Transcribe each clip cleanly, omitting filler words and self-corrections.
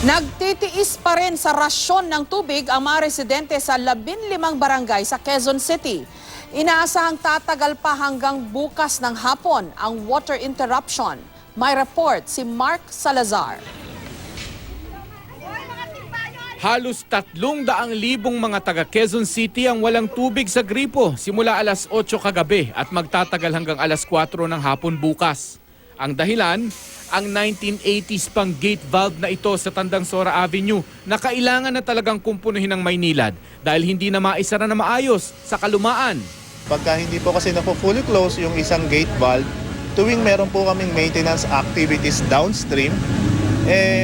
Nagtitiis pa rin sa rasyon ng tubig ang mga residente sa 15 barangay sa Quezon City. Inaasahang tatagal pa hanggang bukas ng hapon ang water interruption. May report si Mark Salazar. Halos 300,000 mga taga Quezon City ang walang tubig sa gripo simula alas 8 kagabi at magtatagal hanggang alas 4 ng hapon bukas. Ang dahilan, ang 1980s pang gate valve na ito sa Tandang Sora Avenue na kailangan na talagang kumpunuhin ng Maynilad dahil hindi na maisara na maayos sa kalumaan. Pagka hindi po kasi fully close yung isang gate valve, tuwing meron po kaming maintenance activities downstream,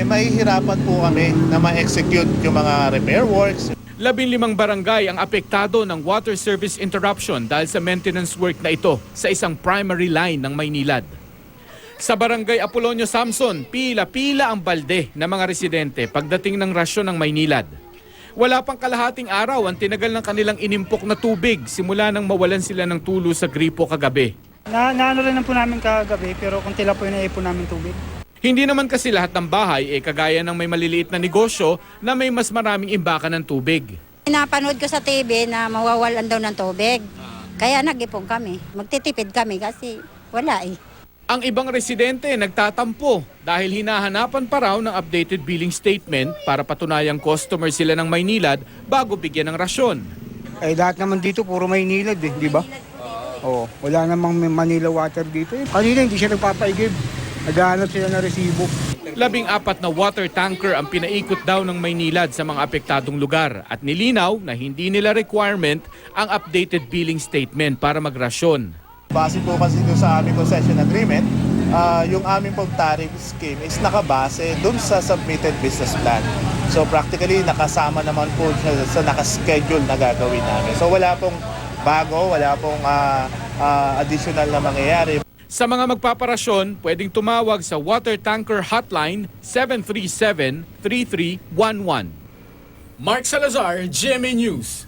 mahihirapan po kami na ma-execute yung mga repair works. 15 barangay ang apektado ng water service interruption dahil sa maintenance work na ito sa isang primary line ng Maynilad. Sa barangay Apolonio Samson, pila-pila ang balde ng mga residente pagdating ng rasyon ng Maynilad. Wala pang kalahating araw ang tinagal ng kanilang inimpok na tubig simula nang mawalan sila ng tulo sa gripo kagabi. Naano rin po namin kagabi pero kung tila po yung naipon namin tubig. Hindi naman kasi lahat ng bahay kagaya ng may maliliit na negosyo na may mas maraming imbakan ng tubig. Napanood ko sa TV na mawawalan daw ng tubig. Kaya nag-ipon kami. Magtitipid kami kasi wala eh. Ang ibang residente nagtatampo dahil hinahanapan pa raw ng updated billing statement para patunayang customer sila ng Maynilad bago bigyan ng rasyon. Lahat naman dito puro Maynilad di ba? Oo, wala namang Manila water dito. Kanina hindi siya nagpapaigib. Naghahanap sila ng resibo. 14 na water tanker ang pinaikot daw ng Maynilad sa mga apektadong lugar at nilinaw na hindi nila requirement ang updated billing statement para magrasyon. Base po kasi doon sa aming concession agreement, yung aming pong tariff scheme is nakabase doon sa submitted business plan. So practically nakasama naman po siya sa nakaschedule na gagawin namin. So wala pong bago, wala pong additional na mangyayari. Sa mga magpaparasyon, pwedeng tumawag sa water tanker hotline 737-3311. Mark Salazar, GMA News.